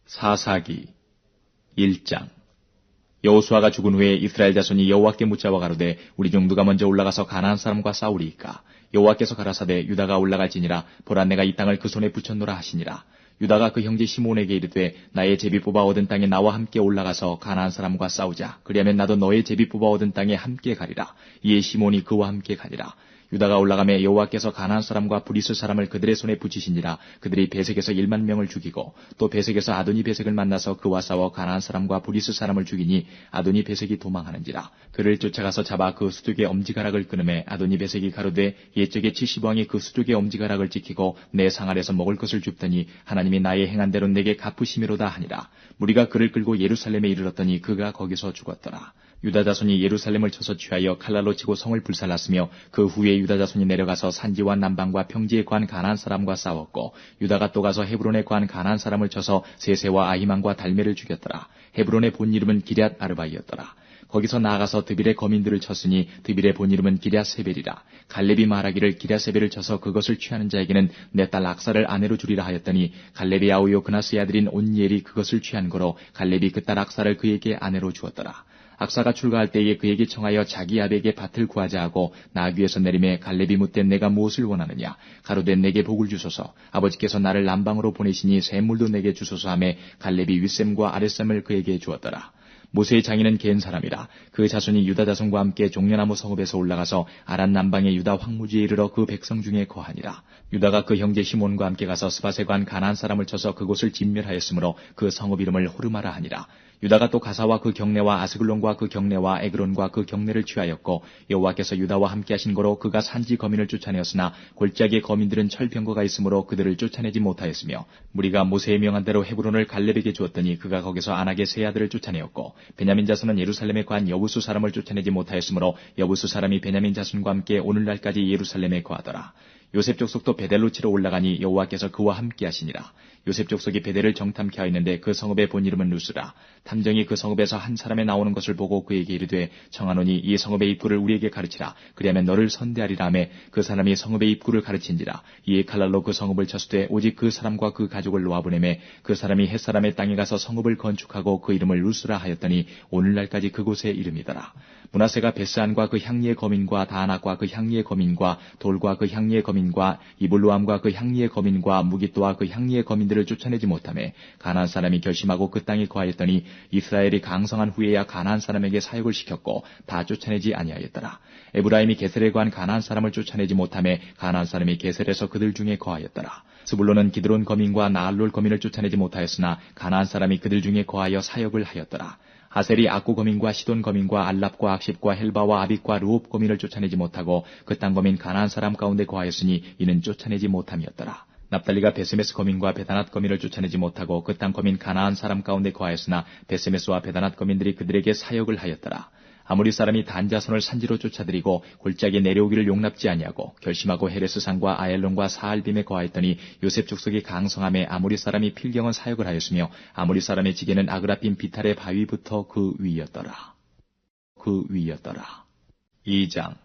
사사기 1장. 여호수아가 죽은 후에 이스라엘 자손이 여호와께 묻자와 가로되 우리 중 누가 먼저 올라가서 가나안 사람과 싸우리이까. 여호와께서 가라사대 유다가 올라갈지니라. 보라, 내가 이 땅을 그 손에 붙였노라 하시니라. 유다가 그 형제 시몬에게 이르되 나의 제비 뽑아 얻은 땅에 나와 함께 올라가서 가나안 사람과 싸우자. 그리하면 나도 너의 제비 뽑아 얻은 땅에 함께 가리라. 이에 시몬이 그와 함께 가니라. 유다가 올라가매 여호와께서 가나안 사람과 브리스 사람을 그들의 손에 붙이시니라. 그들이 베색에서 1만 명을 죽이고 또 베색에서 아도니 베색을 만나서 그와 싸워 가나안 사람과 브리스 사람을 죽이니 아도니 베색이 도망하는지라. 그를 쫓아가서 잡아 그 수족의 엄지가락을 끊음에 아도니 베색이 가로되 옛적에 70왕이 그 수족의 엄지가락을 지키고 내 상알에서 먹을 것을 줍더니 하나님이 나의 행한 대로 내게 갚으시미로다 하니라. 무리가 그를 끌고 예루살렘에 이르렀더니 그가 거기서 죽었더라. 유다 자손이 예루살렘을 쳐서 취하여 칼날로 치고 성을 불살랐으며 그 후에 유다 자손이 내려가서 산지와 남방과 평지에 관한 가나안 사람과 싸웠고 유다가 또 가서 헤브론에 관한 가나안 사람을 쳐서 세세와 아히만과 달메를 죽였더라. 헤브론의 본 이름은 기럇 아르바이었더라. 거기서 나아가서 드빌의 거민들을 쳤으니 드빌의 본 이름은 기럇세벨이라. 갈렙이 말하기를 기럇세벨을 쳐서 그것을 취하는 자에게는 내 딸 악사를 아내로 주리라 하였더니 갈렙의 아우요 그나스의 아들인 온니엘이 그것을 취한 거로 갈렙이 그 딸 악사를 그에게 아내로 주었더라. 악사가 출가할 때에 그에게 청하여 자기 아비에게 밭을 구하자 하고 나귀에서 내림에 갈렙이 묻되 내가 무엇을 원하느냐. 가로되 내게 복을 주소서. 아버지께서 나를 남방으로 보내시니 샘물도 내게 주소서 하매 갈렙이 윗샘과 아랫샘을 그에게 주었더라. 모세의 장인은 겐 사람이라. 그 자손이 유다 자손과 함께 종려나무 성읍에서 올라가서 아란 남방의 유다 황무지에 이르러 그 백성 중에 거하니라. 유다가 그 형제 시몬과 함께 가서 스밧에 관 가나안 사람을 쳐서 그곳을 진멸하였으므로 그 성읍 이름을 호르마라 하니라. 유다가 또 가사와 그 경내와 아스글론과 그 경내와 에그론과 그 경내를 취하였고 여호와께서 유다와 함께 하신 거로 그가 산지 거민을 쫓아내었으나 골짜기의 거민들은 철병거가 있으므로 그들을 쫓아내지 못하였으며 무리가 모세의 명한 대로 헤브론을 갈렙에게 주었더니 그가 거기서 아낙의 세 아들을 쫓아내었고 베냐민 자손은 예루살렘에 관 여부수 사람을 쫓아내지 못하였으므로 여부수 사람이 베냐민 자손과 함께 오늘날까지 예루살렘에 거하더라. 요셉 족속도 베델로 치러 올라가니 여호와께서 그와 함께 하시니라. 요셉 족속이 베델을 정탐케 하였는데 그 성읍의 본 이름은 루스라. 탐정이 그 성읍에서 한 사람이 나오는 것을 보고 그에게 이르되 청하노니 이 성읍의 입구를 우리에게 가르치라. 그리하면 너를 선대하리라 하매 그 사람이 성읍의 입구를 가르친지라. 이에 칼날로 그 성읍을 쳤으되 오직 그 사람과 그 가족을 놓아보내매 그 사람이 헷사람의 땅에 가서 성읍을 건축하고 그 이름을 루스라 하였더니 오늘날까지 그곳의 이름이더라. 므낫세가 베스안과 그 향리의 거민과 다안악과 그 향리의 거민과 돌과 그 향리의 거민과 이블루암과 그 향리의 거민과 무깃도와 그 향리의 거민들을 쫓아내지 못하매 가나안 사람이 결심하고 그 땅에 거하였더니 이스라엘이 강성한 후에야 가나안 사람에게 사역을 시켰고 다 쫓아내지 아니하였더라. 에브라임이 게셀에 거한 가나안 사람을 쫓아내지 못하매 가나안 사람이 게셀에서 그들 중에 거하였더라. 스불론은 기드론 거민과 나알롤 거민을 쫓아내지 못하였으나 가나안 사람이 그들 중에 거하여 사역을 하였더라. 아셀이 악구 거민과 시돈 거민과 알랍과 악십과 헬바와 아빅과 르옵 거민을 쫓아내지 못하고 그 땅 거민 가나안 사람 가운데 거하였으니 이는 쫓아내지 못함이었더라. 납달리가 베세메스 거민과 베다낫 거민을 쫓아내지 못하고 그 땅 거민 가나안 사람 가운데 거하였으나 베세메스와 베다낫 거민들이 그들에게 사역을 하였더라. 아모리 사람이 단 자손을 산지로 쫓아들이고 골짜기에 내려오기를 용납지 아니하고 결심하고 헤레스산과 아엘론과 사알빔에 거하였더니 요셉 족속이 강성함에 아모리 사람이 필경은 사역을 하였으며 아모리 사람의 지게는 아그라빔 비탈의 바위부터 그 위였더라. 2장.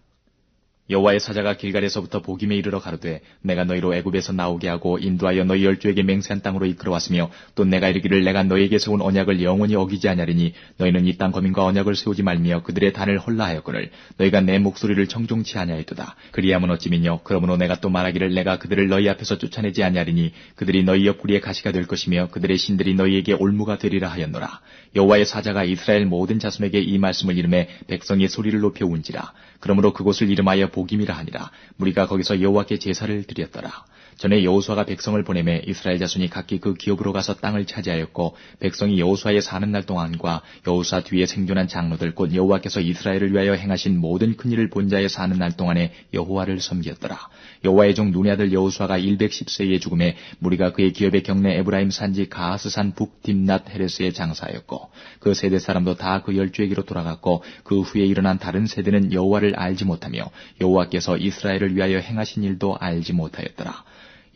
여호와의 사자가 길갈에서부터 보김에 이르러 가로되 내가 너희로 애굽에서 나오게 하고 인도하여 너희 열조에게 맹세한 땅으로 이끌어왔으며 또 내가 이르기를 내가 너희에게 세운 언약을 영원히 어기지 아니하리니 너희는 이 땅 거민과 언약을 세우지 말며 그들의 단을 헐라하였거늘 너희가 내 목소리를 청종치 아니하였도다. 그리하면 어찌미뇨. 그러므로 내가 또 말하기를 내가 그들을 너희 앞에서 쫓아내지 아니하리니 그들이 너희 옆구리에 가시가 될 것이며 그들의 신들이 너희에게 올무가 되리라 하였노라. 여호와의 사자가 이스라엘 모든 자손에게 이 말씀을 이름해 백성이 소리를 높여 운지라. 그러므로 그곳을 이름하여 보김이라 하니라. 무리가 거기서 여호와께 제사를 드렸더라. 전에 여호수아가 백성을 보내매 이스라엘 자손이 각기 그 기업으로 가서 땅을 차지하였고 백성이 여호수아의 사는 날 동안과 여호수아 뒤에 생존한 장로들 곧 여호와께서 이스라엘을 위하여 행하신 모든 큰 일을 본 자의 사는 날 동안에 여호와를 섬겼더라. 여호와의 종 눈의 아들 여호수아가 110세에 죽음에 무리가 그의 기업의 경내 에브라임 산지 가하스산 북 딥낫 헤레스에 장사하였고 그 세대 사람도 다 그 열조에게로 돌아갔고 그 후에 일어난 다른 세대는 여호와를 알지 못하며 여호와께서 이스라엘을 위하여 행하신 일도 알지 못하였더라.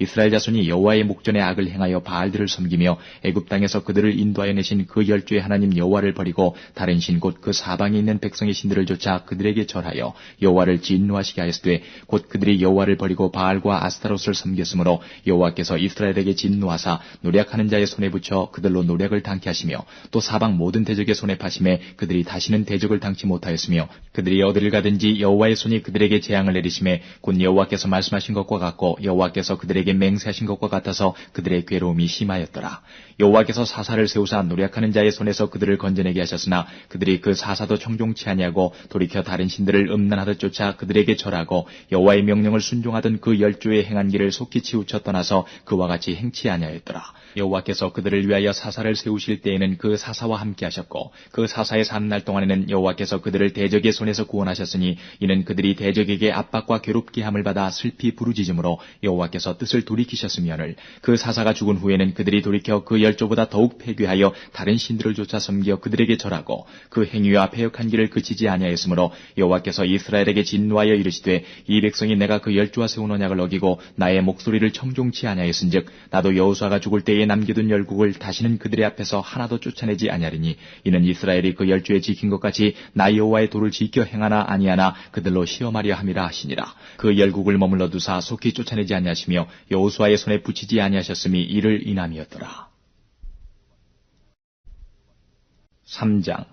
이스라엘 자손이 여호와의 목전에 악을 행하여 바알들을 섬기며 애굽 땅에서 그들을 인도하여 내신 그 열조의 하나님 여호와를 버리고 다른 신 곧 그 사방에 있는 백성의 신들을 쫓아 그들에게 절하여 여호와를 진노하시게 하였으되 곧 그들이 여호와를 버리고 바알과 아스타롯을 섬겼으므로 여호와께서 이스라엘에게 진노하사 노략하는 자의 손에 붙여 그들로 노략을 당케 하시며 또 사방 모든 대적의 손에 파심에 그들이 다시는 대적을 당치 못하였으며 그들이 어디를 가든지 여호와의 손이 그들에게 재앙을 내리심에 곧 여호와께서 말씀하신 것과 같고 여호와께서 그들에게 맹세하신 것과 같아서 그들의 괴로움이 심하였더라. 여호와께서 사사를 세우사 노략하는 자의 손에서 그들을 건져내게 하셨으나 그들이 그 사사도 청종치 아니하고 돌이켜 다른 신들을 음란하듯 쫓아 그들에게 절하고 여호와의 명령을 순종하던 그 열조의 행한 길을 속히 치우쳐 떠나서 그와 같이 행치 아니하였더라. 여호와께서 그들을 위하여 사사를 세우실 때에는 그 사사와 함께 하셨고 그 사사의 사는 날 동안에는 여호와께서 그들을 대적의 손에서 구원하셨으니 이는 그들이 대적에게 압박과 괴롭게 함을 받아 슬피 부르짖음으로 여호와께서 뜻을 돌이키셨으며를 그 사사가 죽은 후에는 그들이 돌이켜 그 열조보다 더욱 패괴하여 다른 신들을 쫓아 섬겨 그들에게 절하고 그 행위와 패역한 길을 그치지 아니하였으므로 여호와께서 이스라엘에게 진노하여 이르시되 이 백성이 내가 그 열조와 세운 언약을 어기고 나의 목소리를 청종치 아니하였은즉 나도 여호수아가 죽을 때에 남겨둔 열국을 다시는 그들의 앞에서 하나도 쫓아내지 아니하리니 이는 이스라엘이 그 열조에 지킨 것 같이 나 여호와의 도를 지켜 행하나 아니하나 그들로 시험하려 함이라 하시니라. 그 열국을 머물러 두사 속히 쫓아내지 아니하시며 여호수아의 손에 붙이지 아니하셨음이 이를 인함이었더라. 3장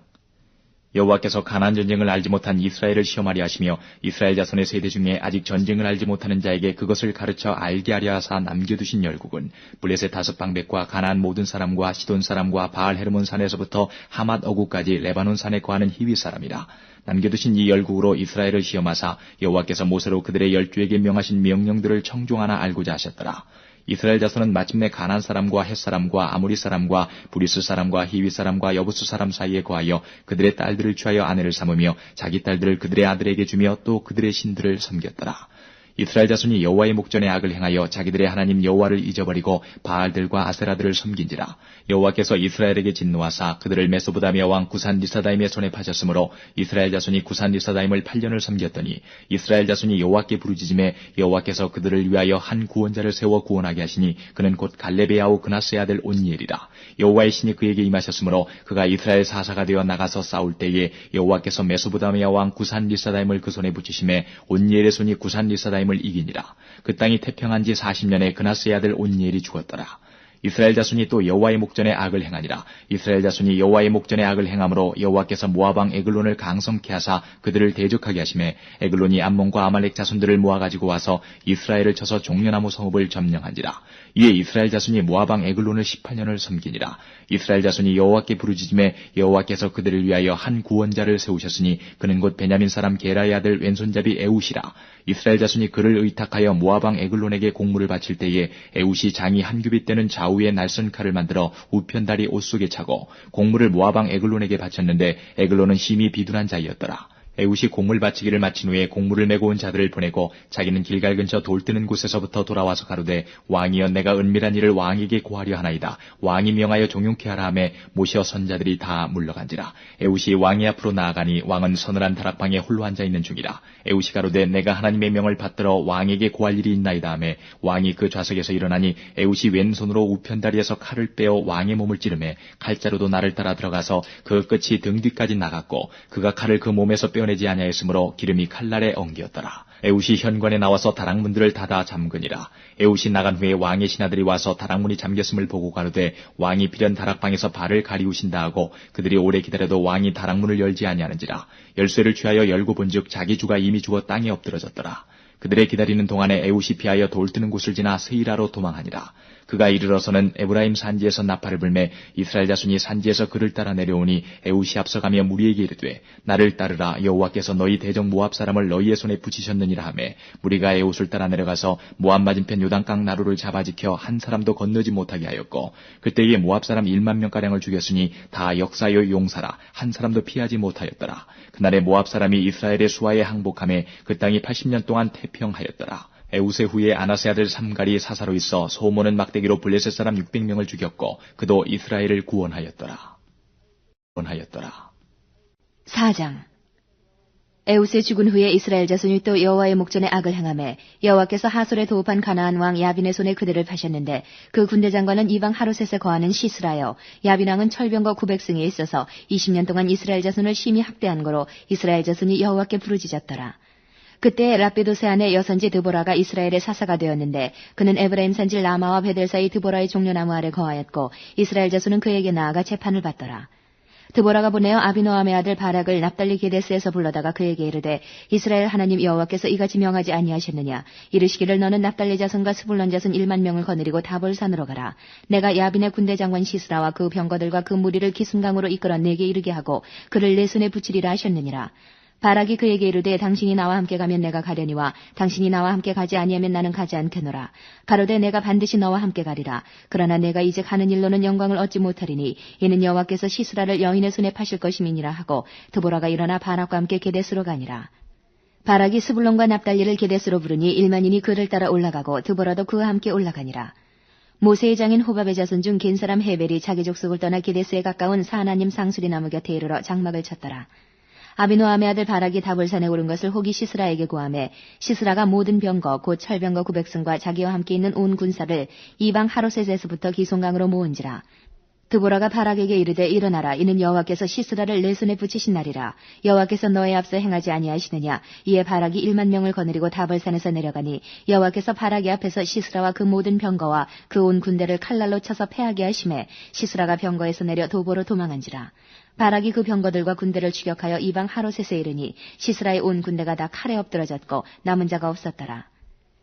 여호와께서 가나안 전쟁을 알지 못한 이스라엘을 시험하려 하시며 이스라엘 자손의 세대 중에 아직 전쟁을 알지 못하는 자에게 그것을 가르쳐 알게 하려 하사 남겨두신 열국은 블레셋 다섯 방백과 가나안 모든 사람과 시돈 사람과 바알 헤르몬 산에서부터 하맛 어구까지 레바논 산에 거하는 히위 사람이라. 남겨두신 이 열국으로 이스라엘을 시험하사 여호와께서 모세로 그들의 열조에게 명하신 명령들을 청종하나 알고자 하셨더라. 이스라엘 자손은 마침내 가나안 사람과 헷 사람과 아모리 사람과 브리스 사람과 히위 사람과 여부스 사람 사이에 거하여 그들의 딸들을 취하여 아내를 삼으며 자기 딸들을 그들의 아들에게 주며 또 그들의 신들을 섬겼더라. 이스라엘 자손이 여호와의 목전에 악을 행하여 자기들의 하나님 여호와를 잊어버리고 바알들과 아세라들을 섬긴지라. 여호와께서 이스라엘에게 진노하사 그들을 메소보다미아 왕 구산 리사다임의 손에 파셨으므로 이스라엘 자손이 구산 리사다임을 8년을 섬겼더니 이스라엘 자손이 여호와께 부르짖음에 여호와께서 그들을 위하여 한 구원자를 세워 구원하게 하시니 그는 곧 갈렙의 아우 그나스의 아들 온니엘이라. 여호와의 신이 그에게 임하셨으므로 그가 이스라엘 사사가 되어 나가서 싸울 때에 여호와께서 메소보다미아 왕 구산 리사다임을 그 손에 붙이심에 온니엘의 손이 구산 리사다임을 이기니라. 그 땅이 태평한 지 40년에 그나스의 아들 온니엘이 죽었더라. 이스라엘 자손이 또 여호와의 목전에 악을 행하니라. 이스라엘 자손이 여호와의 목전에 악을 행함으로 여호와께서 모압 왕 에글론을 강성케 하사 그들을 대적하게 하시매 에글론이 암몬과 아말렉 자손들을 모아가지고 와서 이스라엘을 쳐서 종려나무 성읍을 점령한지라. 이에 이스라엘 자손이 모압 왕 에글론을 18년을 섬기니라. 이스라엘 자손이 여호와께 부르짖음에 여호와께서 그들을 위하여 한 구원자를 세우셨으니 그는 곧 베냐민 사람 게라의 아들 왼손잡이 에웃이라. 이스라엘 자손이 그를 의탁하여 모압 왕 에글론에게 공물을 바칠 때에 에웃이 장이 한 규빗 되는 좌우에 날선 칼을 만들어 우편다리 옷 속에 차고 공물을 모압 왕 에글론에게 바쳤는데 에글론은 심히 비둔한 자이었더라. 에웃이 공물 바치기를 마친 후에 공물을 메고 온 자들을 보내고 자기는 길갈 근처 돌 뜨는 곳에서부터 돌아와서 가로되 왕이여 내가 은밀한 일을 왕에게 고하려 하나이다. 왕이 명하여 종용케 하라 하매 모시어 선자들이 다 물러간지라. 에웃이 왕의 앞으로 나아가니 왕은 서늘한 다락방에 홀로 앉아있는 중이라. 에웃이 가로되 내가 하나님의 명을 받들어 왕에게 고할 일이 있나이다 하매 왕이 그 좌석에서 일어나니 에웃이 왼손으로 우편다리에서 칼을 빼어 왕의 몸을 찌르매 칼자루도 나를 따라 들어가서 그 끝이 등 뒤까지 나갔고 그가 칼을 그 몸에서 빼어내지 아니하였으므로 기름이 칼날에 엉겼더라. 에웃이 현관에 나와서 다락문들을 닫아 잠그니라. 에웃이 나간 후에 왕의 신하들이 와서 다락문이 잠겼음을 보고 가로되 왕이 필연 다락방에서 발을 가리우신다 하고 그들이 오래 기다려도 왕이 다락문을 열지 아니하는지라. 열쇠를 취하여 열고 본즉 자기 주가 이미 죽어 땅에 엎드러졌더라. 그들의 기다리는 동안에 에웃이 피하여 돌 뜨는 곳을 지나 세이라로 도망하니라. 그가 이르러서는 에브라임 산지에서 나팔을 불매 이스라엘 자손이 산지에서 그를 따라 내려오니 에웃이 앞서가며 무리에게 이르되 나를 따르라. 여호와께서 너희 대적 모압 사람을 너희의 손에 붙이셨느니라 하매 무리가 에웃을 따라 내려가서 모압 맞은편 요단강 나루를 잡아 지켜 한 사람도 건너지 못하게 하였고 그때에 모압 사람 1만 명가량을 죽였으니 다 역사요 용사라. 한 사람도 피하지 못하였더라. 그날에 모압 사람이 이스라엘의 수하에 항복하매 그 땅이 80년 동안 태평하였더라. 에웃의 후에 아나세 아들 삼갈이 사사로 있어 소모는 막대기로 블레셋 사람 600명을 죽였고 그도 이스라엘을 구원하였더라. 4장 에웃의 죽은 후에 이스라엘 자손이 또 여호와의 목전에 악을 행하매 여호와께서 하솔에 도읍한 가나안 왕 야빈의 손에 그들을 파셨는데 그 군대 장관은 이방 하롯셋에 거하는 시스라요. 야빈 왕은 철병거 900승에 있어서 20년 동안 이스라엘 자손을 심히 학대한 거로 이스라엘 자손이 여호와께 부르짖었더라. 그때 랍비도 세안의 여선지 드보라가 이스라엘의 사사가 되었는데 그는 에브라임 산지 라마와 베델 사이 드보라의 종려나무 아래 거하였고 이스라엘 자손은 그에게 나아가 재판을 받더라. 드보라가 보내어 아비노함의 아들 바락을 납달리 게데스에서 불러다가 그에게 이르되 이스라엘 하나님 여호와께서 이같이 명하지 아니하셨느냐. 이르시기를 너는 납달리 자손과 스불론 자손 1만 명을 거느리고 다볼산으로 가라. 내가 야빈의 군대 장관 시스라와 그 병거들과 그 무리를 기순강으로 이끌어 내게 이르게 하고 그를 내 손에 붙이리라 하셨느니라. 바락이 그에게 이르되 당신이 나와 함께 가면 내가 가려니와 당신이 나와 함께 가지 아니하면 나는 가지 않겠노라. 가로되 내가 반드시 너와 함께 가리라. 그러나 내가 이제 가는 일로는 영광을 얻지 못하리니 이는 여호와께서 시스라를 여인의 손에 파실 것임이니라 하고 드보라가 일어나 바락과 함께 게데스로 가니라. 바락이 스불론과 납달리를 게데스로 부르니 1만인이 그를 따라 올라가고 드보라도 그와 함께 올라가니라. 모세의 장인 호밥의 자손 중 겐사람 헤벨이 자기 족속을 떠나 게데스에 가까운 사하나님 상수리 나무 곁에 이르러 장막을 쳤더라. 아비노함의 아들 바락이 다볼산에 오른 것을 혹이 시스라에게 고하매 시스라가 모든 병거 곧 철병거 900승과 자기와 함께 있는 온 군사를 이방 하롯셋에서부터 기송강으로 모은지라. 드보라가 바락에게 이르되 일어나라. 이는 여호와께서 시스라를 내 손에 붙이신 날이라. 여호와께서 너의 앞서 행하지 아니하시느냐. 이에 바락이 1만 명을 거느리고 다볼산에서 내려가니 여호와께서 바락의 앞에서 시스라와 그 모든 병거와 그 온 군대를 칼날로 쳐서 패하게 하심에 시스라가 병거에서 내려 도보로 도망한지라. 바락이 그 병거들과 군대를 추격하여 이방 하롯셋에 이르니 시스라의 온 군대가 다 칼에 엎드러졌고 남은 자가 없었더라.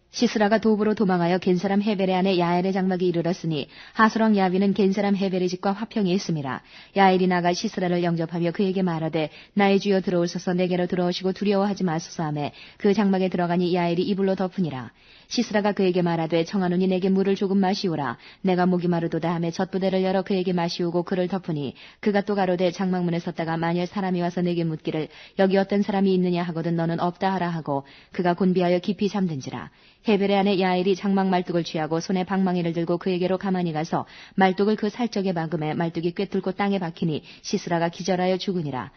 시스라가 도보로 도망하여 겐사람 헤벨의 아내 야엘의 장막에 이르렀으니 하솔왕 야빈은 겐사람 헤벨의 집과 화평이 있음이라. 야엘이 나가 시스라를 영접하며 그에게 말하되 나의 주여 들어오소서. 내게로 들어오시고 두려워하지 마소서 하매 그 장막에 들어가니 야엘이 이불로 덮으니라. 시스라가 그에게 말하되 청하노니 내게 물을 조금 마시오라. 내가 목이 마르도다 하매 젖부대를 열어 그에게 마시우고 그를 덮으니 그가 또 가로되 장막문에 섰다가 만일 사람이 와서 내게 묻기를 여기 어떤 사람이 있느냐 하거든 너는 없다 하라 하고 그가 곤비하여 깊이 잠든지라. 헤벨의 아내 야엘이 장막 말뚝을 취하고 손에 방망이를 들고 그에게로 가만히 가서 말뚝을 그 살적에 박음에 말뚝이 꿰뚫고 땅에 박히니 시스라가 기절하여 죽으니라.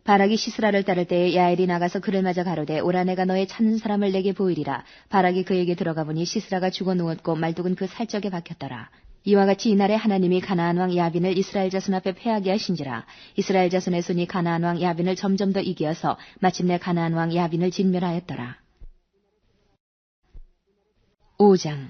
바락이 시스라를 따를 때에 야엘이 나가서 그를 맞아 가로되 오라 내가 너의 찾는 사람을 내게 보이리라. 바락이 그에게 들어가 보니 시스라가 죽어 누웠고 말뚝은 그 살적에 박혔더라. 이와 같이 이날에 하나님이 가나안 왕 야빈을 이스라엘 자손 앞에 패하게 하신지라. 이스라엘 자손의 손이 가나안 왕 야빈을 점점 더 이기어서 마침내 가나안 왕 야빈을 진멸하였더라. 5장.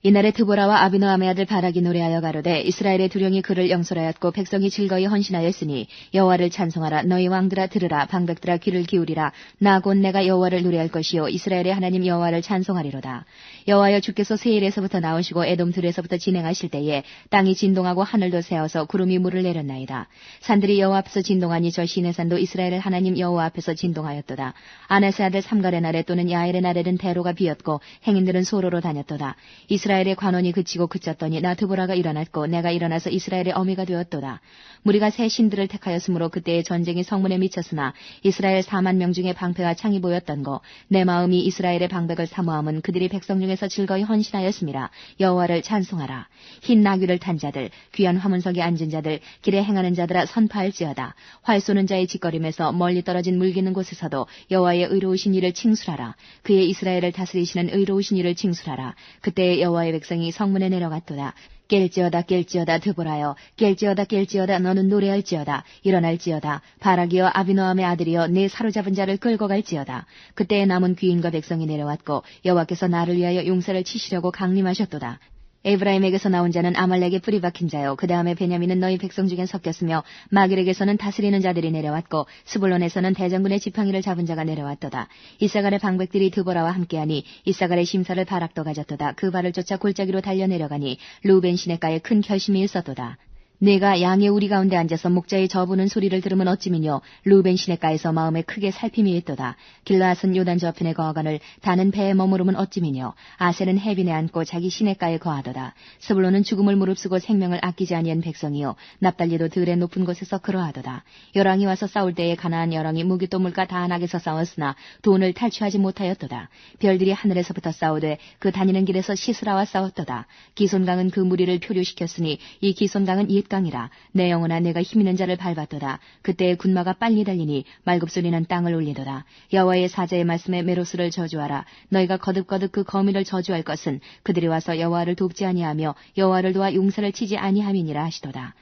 이날에 드보라와 아비노함의 아들 바락이 노래하여 가로되 이스라엘의 두령이 그를 영설하였고 백성이 즐거이 헌신하였으니 여호와를 찬송하라. 너희 왕들아 들으라. 방백들아 귀를 기울이라. 나 곧 내가 여호와를 노래할 것이요 이스라엘의 하나님 여호와를 찬송하리로다. 여호와여 주께서 세일에서부터 나오시고 에돔 들에서부터 진행하실 때에 땅이 진동하고 하늘도 새어서 구름이 물을 내렸나이다. 산들이 여호와 앞에서 진동하니 저 시내산도 이스라엘의 하나님 여호와 앞에서 진동하였도다. 아나스의 아들 삼갈의 날에 또는 야엘의 날에는 대로가 비었고 행인들은 소로로 다녔도다. 이스라엘의 관원이 그치고 그쳤더니 나 드보라가 일어났고 내가 일어나서 이스라엘의 어미가 되었도다. 무리가 새 신들을 택하였으므로 그때의 전쟁이 성문에 미쳤으나 이스라엘 4만 명 중에 방패가 창이 보였던 거 내 마음이 이스라엘의 방백을 사모함은 그들이 백성 중에서 즐거이 헌신하였음이라. 여호와를 찬송하라. 흰 나귀를 탄 자들 귀한 화문석에 앉은 자들 길에 행하는 자들아 선파할지어다. 활 쏘는 자의 짓거림에서 멀리 떨어진 물기는 곳에서도 여호와의 의로우신 이를 칭술하라. 그의 이스라엘을 다스리시는 의로우신 이를 칭술하라. 그때의 여호와의 백성이 성문에 내려갔도다. 깰지어다 깰지어다 드보라여 깰지어다 깰지어다 너는 노래할지어다. 일어날지어다. 바락이여 아비노함의 아들이여 내 사로잡은 자를 끌고 갈지어다. 그때의 남은 귀인과 백성이 내려왔고 여호와께서 나를 위하여 용사를 치시려고 강림하셨도다. 에브라임에게서 나온 자는 아말렉의 뿌리 박힌 자요. 그 다음에 베냐민은 너희 백성 중에 섞였으며 마길에게서는 다스리는 자들이 내려왔고 스불론에서는 대장군의 지팡이를 잡은 자가 내려왔도다. 이사갈의 방백들이 드보라와 함께하니 이사갈의 심사를 바락도 가졌도다. 그 발을 쫓아 골짜기로 달려내려가니 루벤 시냇가에 큰 결심이 있었도다. 내가 양의 우리 가운데 앉아서 목자의 저부는 소리를 들으면 어찌미뇨. 루벤 시냇가에서 마음에 크게 살핌이 있도다. 길라앗은 요단 저편에 거하거늘 다는 배에 머무르면 어찌미뇨. 아셀은 해빈에 앉고 자기 시냇가에 거하도다. 스불론은 죽음을 무릅쓰고 생명을 아끼지 아니한 백성이요 납달리도 들의 높은 곳에서 그러하도다. 열왕이 와서 싸울 때에 가나안 열왕이 무기또 물가 다한악에서 싸웠으나 돈을 탈취하지 못하였도다. 별들이 하늘에서부터 싸우되 그 다니는 길에서 시스라와 싸웠도다. 기손강은 그 무리를 표류시켰으니 이 기손강은 옛 굿강이라. 내 영혼아 내가 힘있는 자를 밟았도다. 그때의 군마가 빨리 달리니 말굽소리는 땅을 울리도다. 여호와의 사자의 말씀에 메로스를 저주하라. 너희가 거듭거듭 그 거미를 저주할 것은 그들이 와서 여호와를 돕지 아니하며 여호와를 도와 용사를 치지 아니함이니라 하시도다.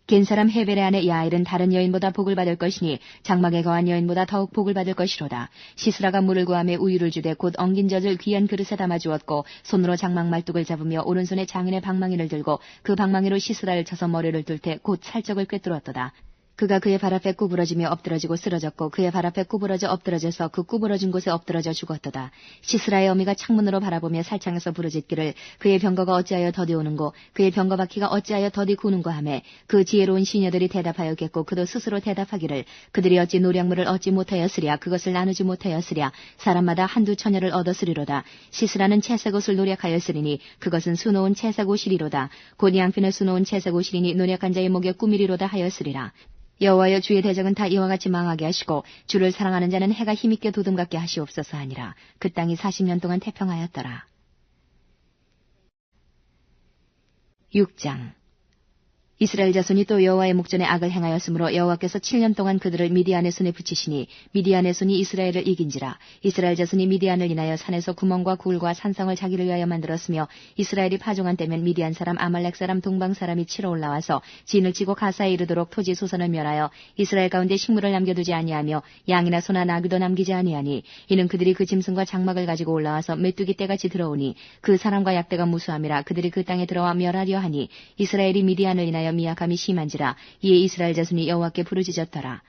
겐 사람 헤벨의 아내 야일은 다른 여인보다 복을 받을 것이니 장막에 거한 여인보다 더욱 복을 받을 것이로다. 시스라가 물을 구하며 우유를 주되 곧 엉긴 젖을 귀한 그릇에 담아 주었고 손으로 장막 말뚝을 잡으며 오른손에 장인의 방망이를 들고 그 방망이로 시스라를 쳐서 머리를 뚫되 곧 살적을 꿰뚫었도다. 그가 그의 발 앞에 구부러지며 엎드러지고 쓰러졌고 그의 발 앞에 구부러져 엎드러져서 그 구부러진 곳에 엎드러져 죽었도다. 시스라의 어미가 창문으로 바라보며 살창에서 부르짖기를 그의 병거가 어찌하여 더디 오는고 그의 병거 바퀴가 어찌하여 더디 구는고 하매 그 지혜로운 시녀들이 대답하였겠고 그도 스스로 대답하기를 그들이 어찌 노량물을 얻지 못하였으랴 그것을 나누지 못하였으랴 사람마다 한두 처녀를 얻었으리로다. 시스라는 채색 옷을 노력하였으리니 그것은 수놓은 채색 옷이리로다. 곧 양핀을 수놓은 채색 옷이리니 노력한 자의 목에 꾸미리로다 하였으리라. 여호와여 주의 대적은 다 이와 같이 망하게 하시고 주를 사랑하는 자는 해가 힘있게 도둠같게 하시옵소서 하니라. 그 땅이 40년 동안 태평하였더라. 6장 이스라엘 자손이 또 여호와의 목전에 악을 행하였으므로 여호와께서 7년 동안 그들을 미디안의 손에 붙이시니 미디안의 손이 이스라엘을 이긴지라. 이스라엘 자손이 미디안을 인하여 산에서 구멍과 굴과 산성을 자기를 위하여 만들었으며 이스라엘이 파종한 때면 미디안 사람 아말렉 사람 동방 사람이 치러 올라와서 진을 치고 가사에 이르도록 토지 소산을 멸하여 이스라엘 가운데 식물을 남겨두지 아니하며 양이나 소나 나귀도 남기지 아니하니 이는 그들이 그 짐승과 장막을 가지고 올라와서 메뚜기 떼같이 들어오니 그 사람과 약대가 무수함이라. 그들이 그 땅에 들어와 멸하려 하니 이스라엘이 미디안을 인하여 미약함이 심한지라. 이에 이스라엘 자손이 여호와께 부르짖었더라.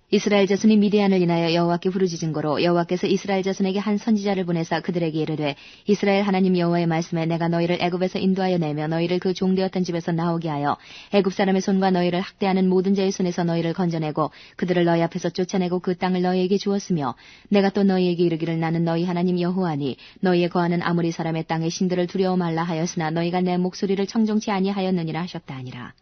이스라엘 자손이 미디안을 인하여 여호와께 부르짖은 거로 여호와께서 이스라엘 자손에게 한 선지자를 보내사 그들에게 이르되 이스라엘 하나님 여호와의 말씀에 내가 너희를 애굽에서 인도하여 내며 너희를 그 종되었던 집에서 나오게 하여 애굽 사람의 손과 너희를 학대하는 모든 자의 손에서 너희를 건져내고 그들을 너희 앞에서 쫓아내고 그 땅을 너희에게 주었으며 내가 또 너희에게 이르기를 나는 너희 하나님 여호와니 너희의 거하는 아모리 사람의 땅의 신들을 두려워 말라 하였으나 너희가 내 목소리를 청종치 아니하였느니라 하셨다 하니라.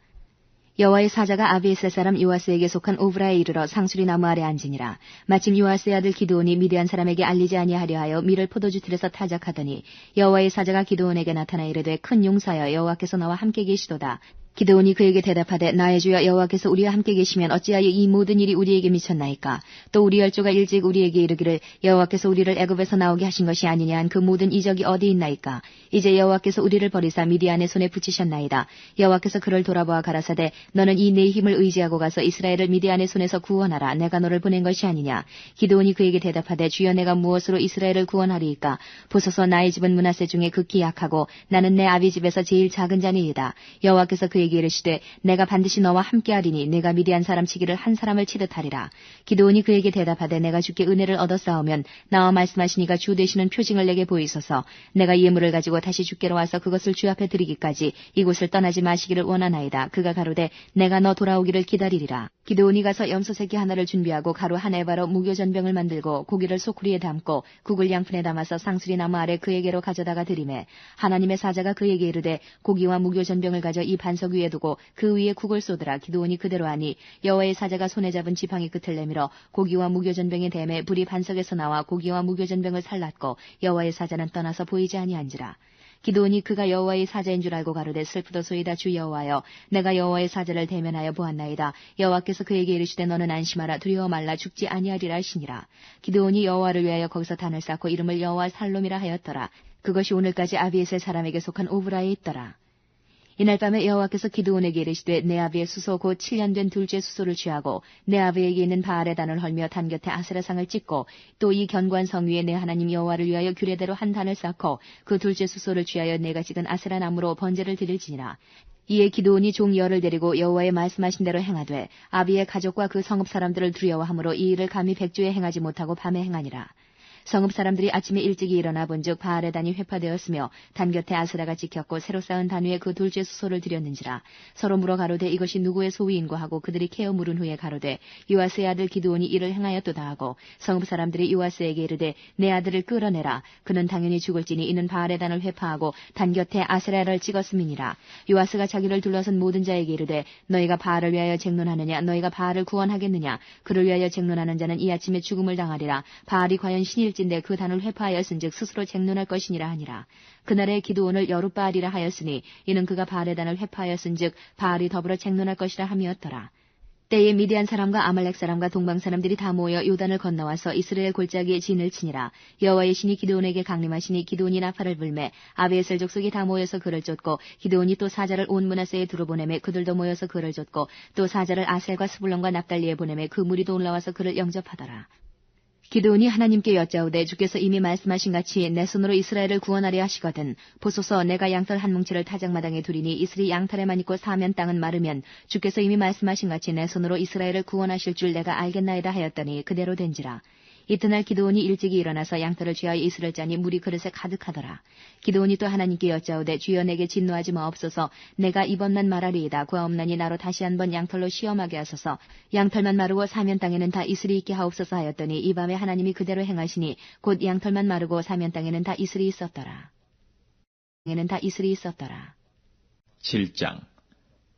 여호와의 사자가 아비에셀 사람 요아스에게 속한 오브라에 이르러 상수리 나무 아래 앉으니라. 마침 요아스의 아들 기드온이 미디안 사람에게 알리지 아니하려 하여 밀을 포도주 틀에서 타작하더니 여호와의 사자가 기드온에게 나타나 이르되 큰 용사여 여호와께서 너와 함께 계시도다. 기드온이 그에게 대답하되 나의 주여 여호와께서 우리와 함께 계시면 어찌하여 이 모든 일이 우리에게 미쳤나이까. 또 우리 열조가 일찍 우리에게 이르기를 여호와께서 우리를 애굽에서 나오게 하신 것이 아니냐 한 그 모든 이적이 어디 있나이까. 이제 여호와께서 우리를 버리사 미디안의 손에 붙이셨나이다. 여호와께서 그를 돌아보아 가라사대 너는 이 내 힘을 의지하고 가서 이스라엘을 미디안의 손에서 구원하라. 내가 너를 보낸 것이 아니냐. 기드온이 그에게 대답하되 주여 내가 무엇으로 이스라엘을 구원하리이까. 보소서 나의 집은 므낫세 중에 극히 약하고 나는 내 아비 집에서 제일 작은 자니이다. 여호와께서 그에게 이르시되 내가 반드시 너와 함께하리니 내가 미디안 사람 치기를 한 사람을 치듯 하리라. 기드온이 그에게 대답하되 내가 주께 은혜를 얻어 싸우면 나와 말씀하시니가 주 되시는 표징을 내게 보이소서. 내가 예물을 가지고 다시 주께로 와서 그것을 주 앞에 드리기까지 이곳을 떠나지 마시기를 원하나이다. 그가 가로되 내가 너 돌아오기를 기다리리라. 기드온이 가서 염소 새끼 하나를 준비하고 가루 한 에바로 무교전병을 만들고 고기를 소쿠리에 담고 국을 양푼에 담아서 상수리 나무 아래 그에게로 가져다가 드리매 하나님의 사자가 그에게 이르되 고기와 무교전병을 가져 이 반석 위에 두고 그 위에 국을 쏟으라. 기드온이 그대로 하니 여호와의 사자가 손에 잡은 지팡이 끝을 내밀어 고기와 무교전병의 댐에 불이 반석에서 나와 고기와 무교전병을 살랐고 여호와의 사자는 떠나서 보이지 아니한지라. 기드온이 그가 여호와의 사자인 줄 알고 가로되 슬프도소이다. 주 여호와여 내가 여호와의 사자를 대면하여 보았나이다. 여호와께서 그에게 이르시되 너는 안심하라. 두려워 말라. 죽지 아니하리라 하시니라. 기드온이 여호와를 위하여 거기서 단을 쌓고 이름을 여호와 살롬이라 하였더라. 그것이 오늘까지 아비에셀 사람에게 속한 오브라에 있더라. 이날 밤에 여호와께서 기드온에게 이르시되 내 아비의 수소 곧 7년 된 둘째 수소를 취하고 내 아비에게 있는 바알의 단을 헐며 단 곁에 아세라상을 찍고 또 이 견고한 성 위에 내 하나님 여호와를 위하여 규례대로 한 단을 쌓고 그 둘째 수소를 취하여 내가 찍은 아세라 나무로 번제를 드릴지니라. 이에 기드온이 종 열을 데리고 여호와의 말씀하신 대로 행하되 아비의 가족과 그 성읍 사람들을 두려워함으로 이 일을 감히 백주에 행하지 못하고 밤에 행하니라. 성읍 사람들이 아침에 일찍이 일어나 본즉 바알의 단이 회파되었으며 단 곁에 아스라가 찍혔고 새로 쌓은 단 위에 그 둘째 수소를 드렸는지라. 서로 물어 가로되 이것이 누구의 소위인고 하고 그들이 캐어 물은 후에 가로되 요아스의 아들 기드온이 이를 행하였도다 하고 성읍 사람들이 요아스에게 이르되 내 아들을 끌어내라. 그는 당연히 죽을지니 이는 바알의 단을 회파하고 단 곁에 아스라를 찍었음이니라. 요아스가 자기를 둘러선 모든 자에게 이르되 너희가 바알을 위하여 쟁론하느냐. 너희가 바알을 구원하겠느냐. 그를 위하여 쟁론하는 자는 이 아침에 죽음을 당하리라. 바알이 과연 신일 일진데 그 단을 회파하였은즉 스스로 쟁론할 것이니라 하니라. 그날에 기드온을 여룻바알이라 하였으니 이는 그가 바알의 단을 회파하였은즉 바알이 더불어 쟁론할 것이라 함이었더라. 때에 미디안 사람과 아말렉 사람과 동방 사람들이 다 모여 요단을 건너와서 이스라엘 골짜기에 진을 치니라. 여호와의 신이 기드온에게 강림하시니 기드온이 나팔을 불매 아비에셀 족속이 다 모여서 그를 쫓고 기드온이 또 사자를 온 므낫세에 두루 보내매 그들도 모여서 그를 쫓고 또 사자를 아셀과 스불론과 납달리에 보내매 그 무리도 올라와서 그를 영접하더라. 기드온이 하나님께 여짜오되 주께서 이미 말씀하신 같이 내 손으로 이스라엘을 구원하려 하시거든 보소서 내가 양털 한 뭉치를 타작마당에 두리니 이슬이 양털에만 있고 사면 땅은 마르면 주께서 이미 말씀하신 같이 내 손으로 이스라엘을 구원하실 줄 내가 알겠나이다 하였더니 그대로 된지라. 이튿날 기드온이 일찍이 일어나서 양털을 취하여 이슬을 짜니 물이 그릇에 가득하더라. 기드온이 또 하나님께 여짜오되 주여 내게 진노하지 마옵소서 내가 이번만 말하리이다 구하옵나니 나로 다시 한번 양털로 시험하게 하소서 양털만 마르고 사면 땅에는 다 이슬이 있게 하옵소서 하였더니 이 밤에 하나님이 그대로 행하시니 곧 양털만 마르고 사면 땅에는 다 이슬이 있었더라. 7장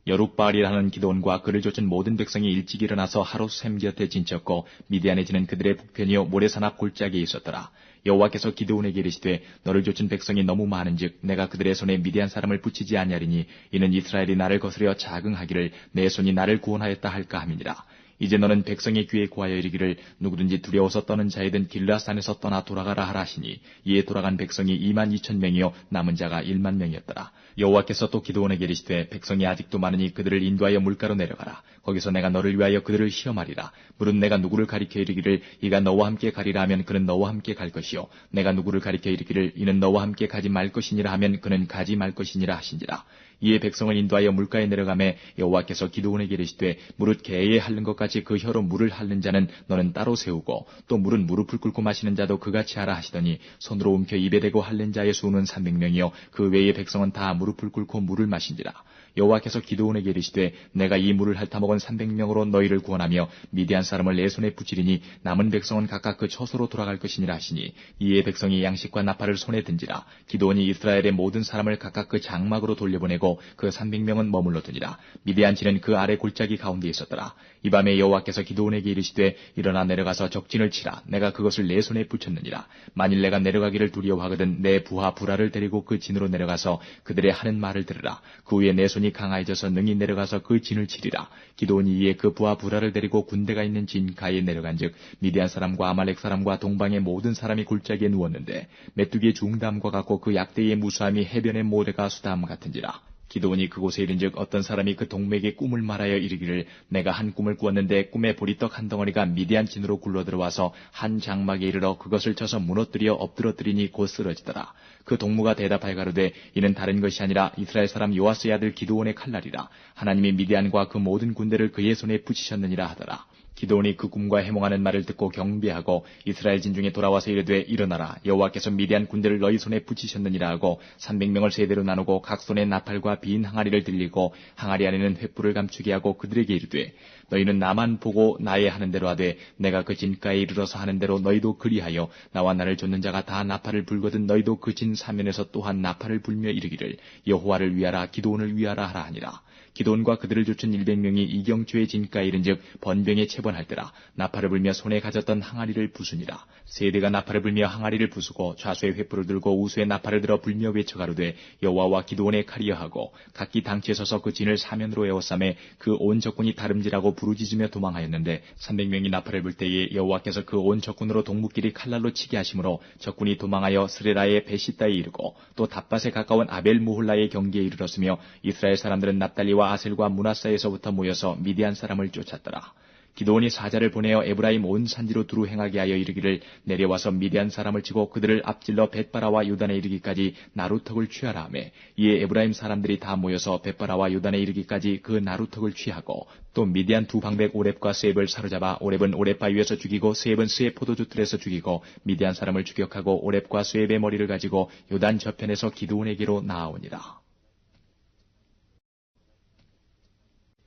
여룻바알이라는 기드온과 그를 쫓은 모든 백성이 일찍 일어나서 하롯샘 곁에 진쳤고 미디안에 지는 그들의 북편이요 모레산 앞 골짜기에 있었더라. 여호와께서 기드온에게 이르시되 너를 쫓은 백성이 너무 많은즉 내가 그들의 손에 미디안 사람을 붙이지 아니하리니 이는 이스라엘이 나를 거스려 자긍하기를 내 손이 나를 구원하였다 할까 함이니라. 이제 너는 백성의 귀에 구하여 이르기를 누구든지 두려워서 떠는 자이든 길라산에서 떠나 돌아가라 하라 하시니 이에 돌아간 백성이 22,000명이요 남은 자가 10,000명이었더라. 여호와께서 또 기드온에게 이르시되 백성이 아직도 많으니 그들을 인도하여 물가로 내려가라. 거기서 내가 너를 위하여 그들을 시험하리라. 물은 내가 누구를 가리켜 이르기를 이가 너와 함께 가리라 하면 그는 너와 함께 갈 것이요 내가 누구를 가리켜 이르기를 이는 너와 함께 가지 말 것이니라 하면 그는 가지 말 것이니라 하신지라. 이에 백성을 인도하여 물가에 내려가매 여호와께서 기드온에게 이르시되 무릇 개에 핥는 것 같이 그 혀로 물을 핥는 자는 너는 따로 세우고 또 물은 무릎을 꿇고 마시는 자도 그같이 하라 하시더니 손으로 움켜 입에 대고 핥는 자의 수는 300명이요 그 외의 백성은 다 무릎을 꿇고 물을 마신지라. 여호와께서 기드온에게 이르시되 내가 이 물을 핥아먹은 300명으로 너희를 구원하며 미디안 사람을 내 손에 붙이리니 남은 백성은 각각 그 처소로 돌아갈 것이니라 하시니 이에 백성이 양식과 나팔을 손에 든지라. 기드온이 이스라엘의 모든 사람을 각각 그 장막으로 돌려보내고 그 300명은 머물러 두니라. 미디안 진은 그 아래 골짜기 가운데 있었더라. 이 밤에 여호와께서 기드온에게 이르시되 일어나 내려가서 적진을 치라. 내가 그것을 내 손에 붙였느니라. 만일 내가 내려가기를 두려워하거든 내 부하 부라를 데리고 그 진으로 내려가서 그들의 하는 말을 들으라. 그 후에 내 손이 강하여져서 능히 내려가서 그 진을 치리라. 기드온이 이에 그 부하 부라를 데리고 군대가 있는 진 가에 내려간즉 미디안 사람과 아말렉 사람과 동방의 모든 사람이 골짜기에 누웠는데 메뚜기의 중담과 같고 그 약대의 무수함이 해변의 모래가 수담 같은지라. 기드온이 그곳에 이른즉 어떤 사람이 그 동맥에 꿈을 말하여 이르기를 내가 한 꿈을 꾸었는데 꿈에 보리떡 한 덩어리가 미디안 진으로 굴러들어와서 한 장막에 이르러 그것을 쳐서 무너뜨려 엎드러뜨리니 곧 쓰러지더라. 그 동무가 대답하여 가로되 이는 다른 것이 아니라 이스라엘 사람 요아스의 아들 기드온의 칼날이라. 하나님이 미디안과 그 모든 군대를 그의 손에 붙이셨느니라 하더라. 기드온이 그 꿈과 해몽하는 말을 듣고 경배하고 이스라엘 진중에 돌아와서 이르되 일어나라 여호와께서 미디안 군대를 너희 손에 붙이셨느니라 하고 300명을 세대로 나누고 각 손에 나팔과 빈 항아리를 들리고 항아리 안에는 횃불을 감추게 하고 그들에게 이르되 너희는 나만 보고 나의 하는 대로 하되 내가 그 진가에 이르러서 하는 대로 너희도 그리하여 나와 나를 좇는 자가 다 나팔을 불거든 너희도 그 진 사면에서 또한 나팔을 불며 이르기를 여호와를 위하라 기드온을 위하라 하라 하니라. 기드온과 그들을 쫓은 100명이 이경초의 진가에 이른즉 번병에 체번할 때라. 나팔을 불며 손에 가졌던 항아리를 부수니라. 세대가 나팔을 불며 항아리를 부수고 좌수의 횃불을 들고 우수의 나팔을 들어 불며 외쳐가로되 여호와와 기드온의 칼이여 하고 각기 당치에 서서 그 진을 사면으로 에워싸매 그 온 적군이 다름질하고 부르짖으며 도망하였는데 300명이 나팔을 불 때에 여호와께서 그 온 적군으로 동무끼리 칼날로 치게 하심으로 적군이 도망하여 스레라의 베시다에 이르고 또 답밭에 가까운 아벨 무홀라의 경계에 이르렀으며 이스라엘 사람들은 납달리와 아셀과 므낫사에서부터 모여서 미디안 사람을 쫓았더라. 기드온이 사자를 보내어 에브라임 온 산지로 두루 행하게 하여 이르기를 내려와서 미디안 사람을 치고 그들을 앞질러 벳바라와 요단에 이르기까지 나루턱을 취하라 하며 이에 에브라임 사람들이 다 모여서 벳바라와 요단에 이르기까지 그 나루턱을 취하고 또 미디안 두 방백 오렙과 스앱을 사로잡아 오렙은 오렙바 위에서 죽이고 스앱은 스앱 포도주 틀에서 죽이고 미디안 사람을 추격하고 오렙과 스앱의 머리를 가지고 요단 저편에서 기드온에게로 나아오니라.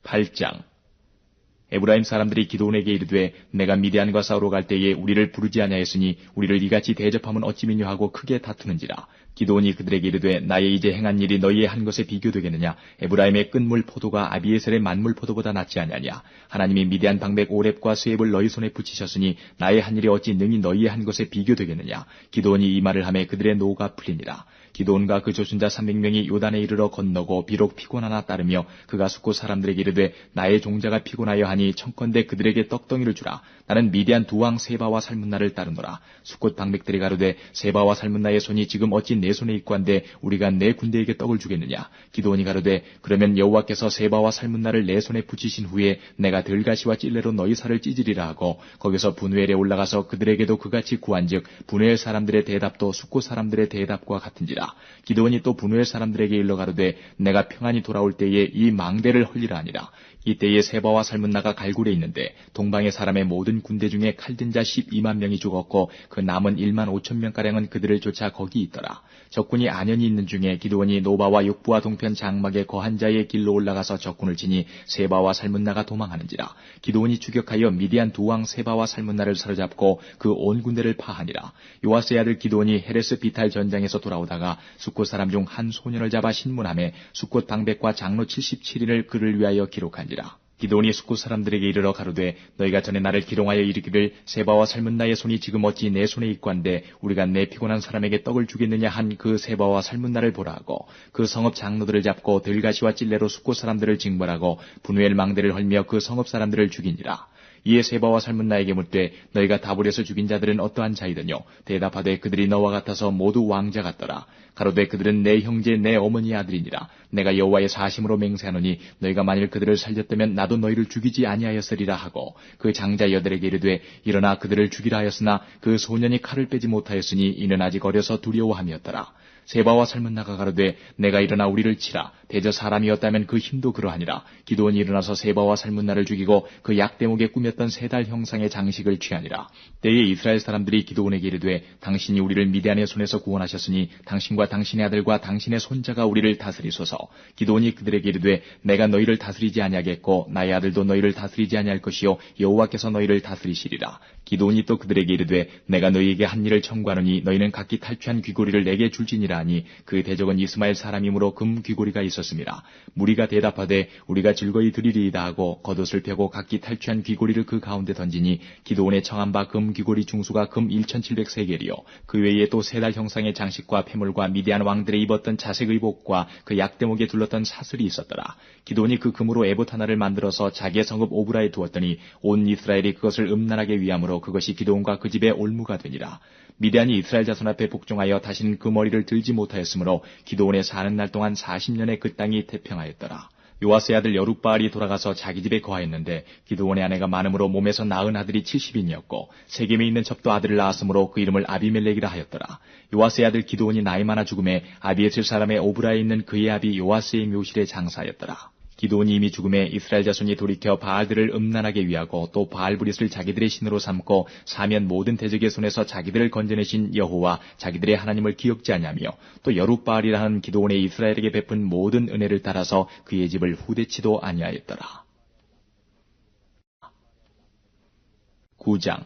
8장 에브라임 사람들이 기드온에게 이르되 내가 미디안과 싸우러 갈 때에 우리를 부르지 아니하였으니 우리를 이같이 대접하면 어찌미뇨 하고 크게 다투는지라. 기드온이 그들에게 이르되 나의 이제 행한 일이 너희의 한 것에 비교되겠느냐. 에브라임의 끝물 포도가 아비에셀의 만물 포도보다 낫지 아니하냐. 하나님이 미디안 방백 오렙과 스웹을 너희 손에 붙이셨으니 나의 한 일이 어찌 능히 너희의 한 것에 비교되겠느냐. 기드온이 이 말을 하매 그들의 노가 풀리니라. 기드온과 그 조순자 300명이 요단에 이르러 건너고 비록 피곤하나 따르며 그가 숫곳 사람들에게 이르되 나의 종자가 피곤하여 하니 청컨대 그들에게 떡덩이를 주라. 나는 미디안 두 왕 세바와 살문나를 따르노라. 숫곳 방백들이 가로되 세바와 살문나의 손이 지금 어찌 내 손에 있고 한데 우리가 내 군대에게 떡을 주겠느냐. 기드온이 가로되 그러면 여호와께서 세바와 살문나를 내 손에 붙이신 후에 내가 들가시와 찔레로 너희 살을 찢으리라 하고 거기서 분회엘에 올라가서 그들에게도 그같이 구한즉 분회엘 사람들의 대답도 숫곳 사람들의 대답과 같은지라. 기드온이 또 분회엘 사람들에게 일러 가로되 내가 평안히 돌아올 때에 이 망대를 헐리라 하니라. 이때에 세바와 살문나가 갈굴에 있는데 동방의 사람의 모든 군대 중에 칼든 자 12만 명이 죽었고 그 남은 1만 5천 명가량은 그들을 쫓아 거기 있더라. 적군이 안연히 있는 중에 기드온이 노바와 욕부와 동편 장막의 거한 자의 길로 올라가서 적군을 치니 세바와 살문나가 도망하는지라. 기드온이 추격하여 미디안 두 왕 세바와 살문나를 사로잡고 그 온 군대를 파하니라. 요아스의 아들 기드온이 헤레스 비탈 전장에서 돌아오다가 숫곳 사람 중 한 소년을 잡아 신문하며 숫곳 방백과 장로 77인을 그를 위하여 기록한지라. 기드온이 숫곳 사람들에게 이르러 가로되 너희가 전에 나를 기롱하여 이르기를 세바와 살문나의 손이 지금 어찌 내 손에 있고 한데 우리가 내 피곤한 사람에게 떡을 주겠느냐 한 그 세바와 살문나를 보라 하고 그 성읍 장로들을 잡고 들가시와 찔레로 숫곳 사람들을 징벌하고 분회엘 망대를 헐며 그 성읍 사람들을 죽이니라. 이에 세바와 살문나에게 묻되 너희가 다불에서 죽인 자들은 어떠한 자이더뇨. 대답하되 그들이 너와 같아서 모두 왕자 같더라. 가로되 그들은 내 형제 내 어머니의 아들이니라. 내가 여호와의 사심으로 맹세하노니 너희가 만일 그들을 살렸다면 나도 너희를 죽이지 아니하였으리라 하고 그 장자 여들에게 이르되 일어나 그들을 죽이라 하였으나 그 소년이 칼을 빼지 못하였으니 이는 아직 어려서 두려워함이었더라. 세바와 살문나가 가로되 내가 일어나 우리를 치라. 대저 사람이었다면 그 힘도 그러하니라. 기드온이 일어나서 세바와 살문나를 죽이고 그 약대목에 꾸몄던 세 달 형상의 장식을 취하니라. 때에 이스라엘 사람들이 기드온에게 이르되 당신이 우리를 미디안의 손에서 구원하셨으니 당신과 당신의 아들과 당신의 손자가 우리를 다스리소서. 기드온이 그들에게 이르되 내가 너희를 다스리지 아니하겠고 나의 아들도 너희를 다스리지 아니할 것이요 여호와께서 너희를 다스리시리라. 기드온이 또 그들에게 이르되 내가 너희에게 한 일을 청구하노니 너희는 각기 탈취한 귀고리를 내게 줄지니라 하니 그 대적은 이스마엘 사람이므로 금 귀고리가 있었습니다. 무리가 대답하되 우리가 즐거이 드리리이다 하고 겉옷을 펴고 각기 탈취한 귀고리를 그 가운데 던지니 기드온의 청한 바 금 귀고리 중수가 금 1700세겔이요 그 외에 또 세 달 형상의 장식과 폐물과 미디안 왕들의 입었던 자색 의복과 그 약대목에 둘렀던 사슬이 있었더라. 기드온이 그 금으로 에봇 하나를 만들어서 자기의 성읍 오브라에 두었더니 온 이스라엘이 그것을 음란하게 위함으로 그것이 기드온과 그 집의 올무가 되니라. 미디안이 이스라엘 자손 앞에 복종하여 다시는 그 머리를 들지 못하였으므로 기드온의 사는 날 동안 40년의 그 땅이 태평하였더라. 요아스의 아들 여룻바알이 돌아가서 자기 집에 거하였는데 기드온의 아내가 많음으로 몸에서 낳은 아들이 70인이었고 세겜에 있는 첩도 아들을 낳았으므로 그 이름을 아비멜렉이라 하였더라. 요아스의 아들 기드온이 나이 많아 죽음에 아비에셀 사람의 오브라에 있는 그의 아비 요아스의 묘실에 장사하였더라. 기드온이 이미 죽음에 이스라엘 자손이 돌이켜 바알들을 음란하게 위하고 또 바알브릿을 자기들의 신으로 삼고 사면 모든 대적의 손에서 자기들을 건져내신 여호와 자기들의 하나님을 기억지 아니하며 또 여룻바알이라는 기드온의 이스라엘에게 베푼 모든 은혜를 따라서 그의 집을 후대치도 아니하였더라. 9장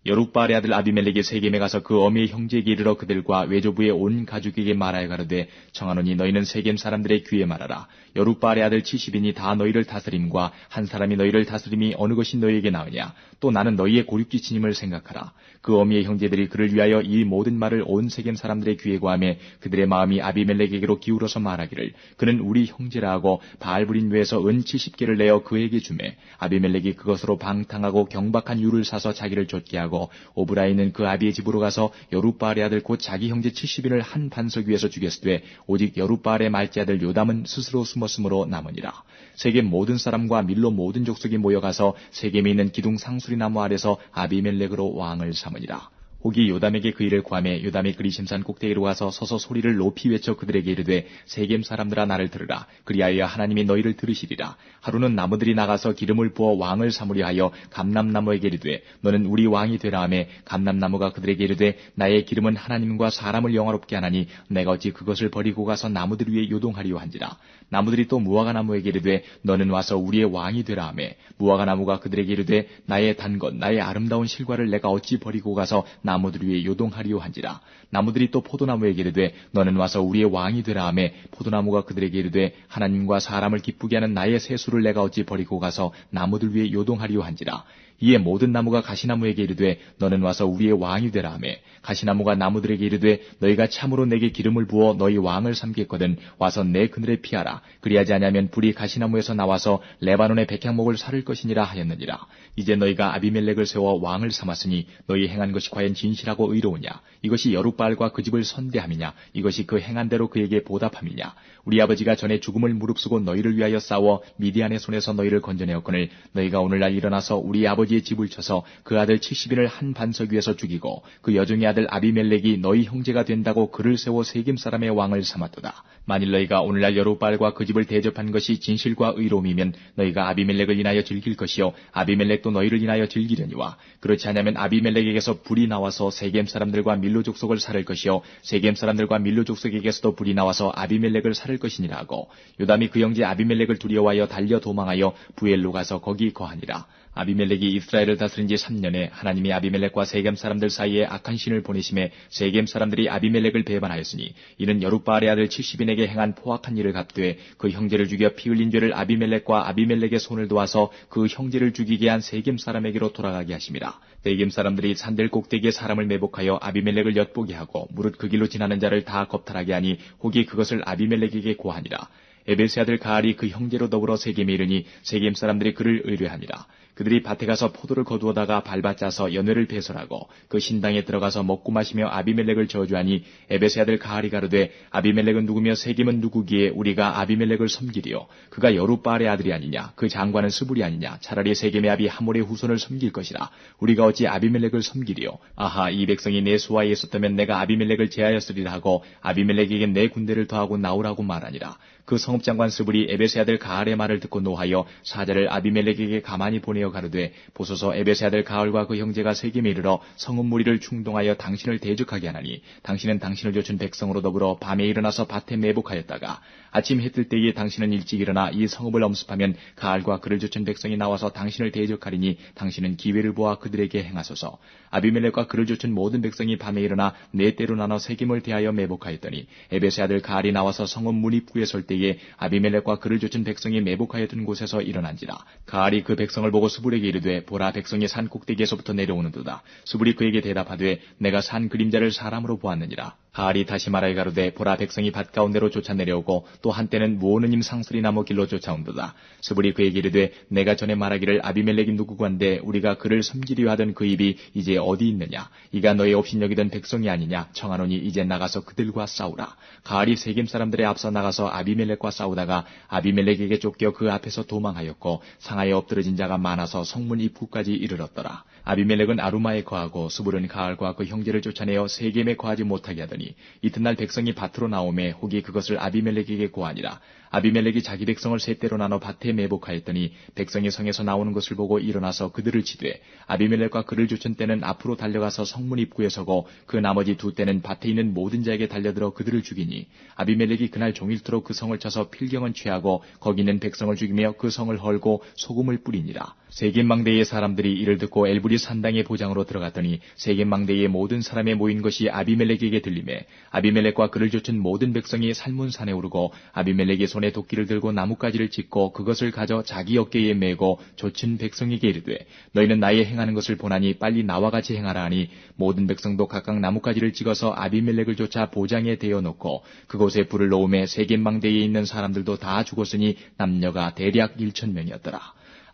여룻바알의 아들 아비멜렉이 세겜에 가서 그 어미의 형제에게 이르러 그들과 외조부의 온 가족에게 말하여 가로되 청하노니 너희는 세겜 사람들의 귀에 말하라. 여룻바알의 아들 70인이 다 너희를 다스림과 한 사람이 너희를 다스림이 어느 것이 너희에게 나으냐. 또 나는 너희의 고륙지친임을 생각하라. 그 어미의 형제들이 그를 위하여 이 모든 말을 온 세겜 사람들의 귀에 고하매 그들의 마음이 아비멜렉에게로 기울어서 말하기를 그는 우리 형제라 하고 바알브린 묘에서 은 70개를 내어 그에게 주매 아비멜렉이 그것으로 방탕하고 경박한 유를 사서 자기를 좇게 하고 오브라에 있는 그 아비의 집으로 가서 여룻바알의 아들 곧 자기 형제 70인을 한 반석 위에서 죽였으되 오직 여룻바알의 말째 아들 요담은 스스로 숨었으므로 남으니라. 세겜 모든 사람과 밀로 모든 족속이 모여가서 세겜에 있는 기둥 상수리 나무 아래서 아비멜렉으로 왕을 삼으니라. 혹이 요담에게 그 일을 구하매 요담이 그리심산 꼭대기로 가서 서서 소리를 높이 외쳐 그들에게 이르되 세겜 사람들아 나를 들으라. 그리하여 하나님이 너희를 들으시리라. 하루는 나무들이 나가서 기름을 부어 왕을 삼으려 하여 감람나무에게 이르되 너는 우리 왕이 되라 하매 감람나무가 그들에게 이르되 나의 기름은 하나님과 사람을 영화롭게 하나니 내가 어찌 그것을 버리고 가서 나무들 위에 요동하리요 한지라. 나무들이 또 무화과나무에게 이르되 너는 와서 우리의 왕이 되라 하매 무화과나무가 그들에게 이르되 나의 단 것 나의 아름다운 실과를 내가 어찌 버리고 가서 나무들 위에 요동하리요 한지라. 나무들이 또 포도나무에게 이르되 너는 와서 우리의 왕이 되라 하매 포도나무가 그들에게 이르되 하나님과 사람을 기쁘게 하는 나의 세수를 내가 어찌 버리고 가서 나무들 위에 요동하리요 한지라. 이에 모든 나무가 가시나무에게 이르되 너는 와서 우리의 왕이 되라 하매 가시나무가 나무들에게 이르되 너희가 참으로 내게 기름을 부어 너희 왕을 삼겠거든 와서 내 그늘에 피하라. 그리하지 아니하면 불이 가시나무에서 나와서 레바논의 백향목을 살을 것이니라 하였느니라. 이제 너희가 아비멜렉을 세워 왕을 삼았으니 너희 행한 것이 과연 진실하고 의로우냐? 이것이 여룻바알과 그 집을 선대함이냐? 이것이 그 행한 대로 그에게 보답함이냐? 우리 아버지가 전에 죽음을 무릅쓰고 너희를 위하여 싸워 미디안의 손에서 너희를 건져내었거늘 너희가 오늘날 일어나서 우리 아버지의 집을 쳐서 그 아들 70인을 한 반석 위에서 죽이고 그 여종의 아들 아비멜렉이 너희 형제가 된다고 그를 세워 세겜 사람의 왕을 삼았도다. 만일 너희가 오늘날 여룻바알과 그 집을 대접한 것이 진실과 의로움이면 너희가 아비멜렉을 인하여 즐길 것이요 아비멜렉도 너희를 인하여 즐기려니와 그렇지 않으면 아비멜렉에게서 불이 나와서 세겜 사람들과 밀로 족속을 살을 것이요 세겜 사람들과 밀로 족속에게서도 불이 나와서 아비멜렉을 살을 것이니라 하고 요담이 그 형제 아비멜렉을 두려워하여 달려 도망하여 부엘로 가서 거기 거하니라. 아비멜렉이 이스라엘을 다스린 지 3년에 하나님이 아비멜렉과 세겜 사람들 사이에 악한 신을 보내심에 세겜 사람들이 아비멜렉을 배반하였으니 이는 여룻바알의 아들 70인에게 행한 포악한 일을 갚되 그 형제를 죽여 피 흘린 죄를 아비멜렉과 아비멜렉의 손을 도와서 그 형제를 죽이게 한 세겜 사람에게로 돌아가게 하심이라. 세겜 사람들이 산들 꼭대기에 사람을 매복하여 아비멜렉을 엿보게 하고 무릇 그 길로 지나는 자를 다 겁탈하게 하니 혹이 그것을 아비멜렉에게 고하니라. 에베스의 아들 가알이 그 형제로 더불어 세겜에 이르니 세겜 사람들이 그를 의뢰하니라. 그들이 밭에 가서 포도를 거두어다가 밟아짜서 연회를 배설하고 그 신당에 들어가서 먹고 마시며 아비멜렉을 저주하니 에베스의 아들 가알이 가로되 아비멜렉은 누구며 세겜은 누구기에 우리가 아비멜렉을 섬기리요. 그가 여룻바알의 아들이 아니냐. 그 장관은 스불이 아니냐. 차라리 세겜의 아비 하몰의 후손을 섬길 것이라. 우리가 어찌 아비멜렉을 섬기리요. 아하 이 백성이 내 수하에 있었다면 내가 아비멜렉을 제하였으리라 하고 아비멜렉에게 내 군대를 더하고 나오라고 말하니라. 그 성읍장관 스불이 에베스의 아들 가알의 말을 듣고 노하여 사자를 아비멜렉에게 가만히 보내어 가로되 보소서 에베스의 아들 가알과 그 형제가 세겜에 이르러 성읍 무리를 충동하여 당신을 대적하게 하나니 당신은 당신을 좇은 백성으로 더불어 밤에 일어나서 밭에 매복하였다가 아침 해 뜰 때에 당신은 일찍 일어나 이 성읍을 엄습하면 가알과 그를 좇은 백성이 나와서 당신을 대적하리니 당신은 기회를 보아 그들에게 행하소서. 아비멜렉과 그를 좇은 모든 백성이 밤에 일어나 네 때로 나눠 세겜을 대하여 매복하였더니 에베스의 아들 가알이 나와서 성읍 문 입구에 설 때에 아비멜렉과 그를 좇은 백성이 매복하였던 곳에서 일어난지라. 가알이 그 백성을 보고 스불에게 이르되 보라 백성이 산 꼭대기에서부터 내려오는도다. 스불이 그에게 대답하되 내가 산 그림자를 사람으로 보았느니라. 가알이 다시 말하여 가로되 보라 백성이 밭 가운데로 쫓아 내려오고 또 한때는 무오느님 상스리 나무 길로 쫓아온도다. 스불이 그에게 이르되 내가 전에 말하기를 아비멜렉이 누구고 한데 우리가 그를 섬기려 하던 그 입이 이제 어디 있느냐. 이가 너의 업신여기던 백성이 아니냐. 청하노니 이제 나가서 그들과 싸우라. 가알이 세겜 사람들의 앞서 나가서 아비멜렉과 싸우다가 아비멜렉에게 쫓겨 그 앞에서 도망하였고 상하에 엎드러진 자가 많아서 성문 입구까지 이르렀더라. 아비멜렉은 아루마에 거하고 스불은 가알과 그 형제를 쫓아내어 세겜에 거하지 못하게 하더니 이튿날 백성이 밭으로 나오매 혹이 그것을 아비멜렉에게 고하니라. 아비멜렉이 자기 백성을 세 때로 나눠 밭에 매복하였더니 백성이 성에서 나오는 것을 보고 일어나서 그들을 치되 아비멜렉과 그를 쫓은 때는 앞으로 달려가서 성문 입구에 서고 그 나머지 두 때는 밭에 있는 모든 자에게 달려들어 그들을 죽이니 아비멜렉이 그날 종일토록 그 성을 쳐서 필경은 취하고 거기 있는 백성을 죽이며 그 성을 헐고 소금을 뿌리니라. 세겜 망대의 사람들이 이를 듣고 엘브리 산당의 보장으로 들어갔더니 세겜 망대의 모든 사람의 모인 것이 아비멜렉에게 들리매 아비멜렉과 그를 쫓은 모든 백성이 살문산에 오르고 아비멜렉이 손에 도끼를 들고 나뭇가지를 찢고 그것을 가져 자기 어깨에 메고 쫓은 백성에게 이르되 너희는 나의 행하는 것을 보나니 빨리 나와 같이 행하라 하니 모든 백성도 각각 나뭇가지를 찍어서 아비멜렉을 쫓아 보장에 대어 놓고 그곳에 불을 놓음에 세겜 망대에 있는 사람들도 다 죽었으니 남녀가 대략 1,000명이었더라.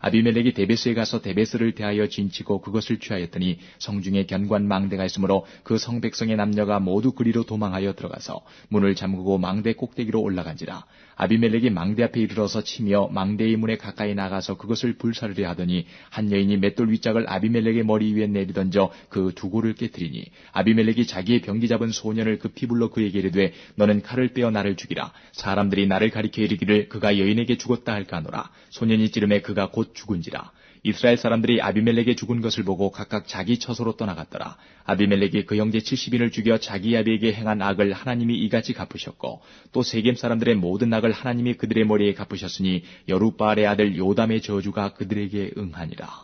아비멜렉이 데베스에 가서 데베스를 대하여 진치고 그것을 취하였더니 성중에 견고한 망대가 있으므로 그 성백성의 남녀가 모두 그리로 도망하여 들어가서 문을 잠그고 망대 꼭대기로 올라간지라. 아비멜렉이 망대 앞에 이르러서 치며 망대의 문에 가까이 나가서 그것을 불사르려 하더니 한 여인이 맷돌 윗짝을 아비멜렉의 머리 위에 내리던져 그 두고를 깨뜨리니 아비멜렉이 자기의 병기 잡은 소년을 급히 불러 그에게 이르되 너는 칼을 빼어 나를 죽이라. 사람들이 나를 가리켜 이르기를 그가 여인에게 죽었다 할까 하노라. 소년이 찌름에 그가 곧 죽은지라. 이스라엘 사람들이 아비멜렉의 죽은 것을 보고 각각 자기 처소로 떠나갔더라. 아비멜렉이 그 형제 70인을 죽여 자기 아비에게 행한 악을 하나님이 이같이 갚으셨고 또 세겜 사람들의 모든 악을 하나님이 그들의 머리에 갚으셨으니 여룻바알의 아들 요담의 저주가 그들에게 응하니라.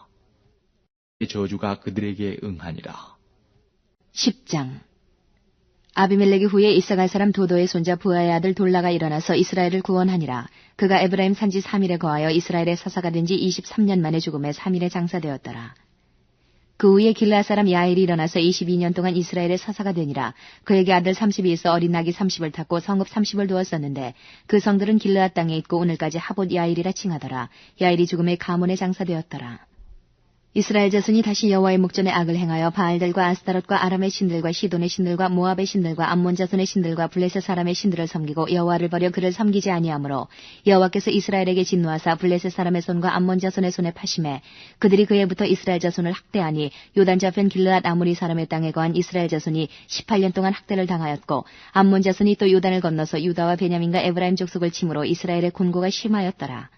10장 아비멜렉이 후에 이사갈 사람 도도의 손자 부하의 아들 돌라가 일어나서 이스라엘을 구원하니라. 그가 에브라임 산지 3일에 거하여 이스라엘의 사사가 된 지 23년 만에 죽음에 3일에 장사되었더라. 그 후에 길르앗 사람 야엘이 일어나서 22년 동안 이스라엘의 사사가 되니라. 그에게 아들 30이 있어 어린 낙이 30을 탔고 성읍 30을 두었었는데 그 성들은 길르앗 땅에 있고 오늘까지 하봇 야일이라 칭하더라. 야일이 죽음에 가문에 장사되었더라. 이스라엘 자손이 다시 여호와의 목전에 악을 행하여 바알들과 아스타롯과 아람의 신들과 시돈의 신들과 모압의 신들과 암몬 자손의 신들과 블레셋 사람의 신들을 섬기고 여호와를 버려 그를 섬기지 아니하므로 여호와께서 이스라엘에게 진노하사 블레셋 사람의 손과 암몬 자손의 손에 파심해 그들이 그에부터 이스라엘 자손을 학대하니 요단 저편 길르앗 아무리 사람의 땅에 거한 이스라엘 자손이 18년 동안 학대를 당하였고 암몬 자손이 또 요단을 건너서 유다와 베냐민과 에브라임 족속을 침으로 이스라엘의 곤고가 심하였더라.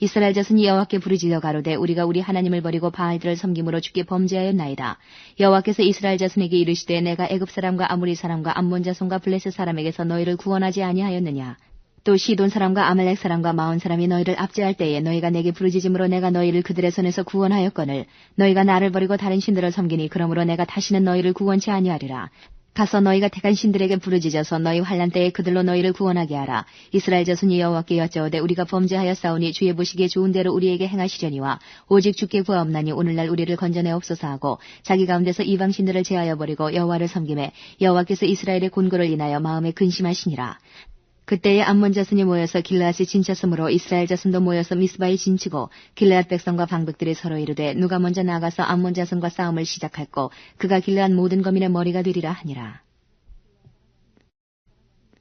이스라엘 자손이 여호와께 부르짖어 가로되 우리가 우리 하나님을 버리고 바알들을 섬김으로 주께 범죄하였나이다. 여호와께서 이스라엘 자손에게 이르시되 내가 애굽 사람과 아무리 사람과 암몬 자손과 블레셋 사람에게서 너희를 구원하지 아니하였느냐. 또 시돈 사람과 아말렉 사람과 마온 사람이 너희를 압제할 때에 너희가 내게 부르짖음으로 내가 너희를 그들의 손에서 구원하였거늘 너희가 나를 버리고 다른 신들을 섬기니 그러므로 내가 다시는 너희를 구원치 아니하리라. 가서 너희가 택한 신들에게 부르짖어서 너희 환난 때에 그들로 너희를 구원하게 하라. 이스라엘 자손이 여호와께 여짜오되 우리가 범죄하였사오니 주의 보시기에 좋은 대로 우리에게 행하시려니와 오직 주께 구하옵나니 오늘날 우리를 건져내옵소서 하고 자기 가운데서 이방 신들을 제하여 버리고 여호와를 섬김에 여호와께서 이스라엘의 곤고를 인하여 마음에 근심하시니라. 그때에 암몬 자손이 모여서 길르앗에 진쳤으므로 이스라엘 자손도 모여서 미스바에 진치고 길르앗 백성과 방백들이 서로 이르되 누가 먼저 나가서 암몬 자손과 싸움을 시작할꼬 그가 길르앗 모든 거민의 머리가 되리라 하니라.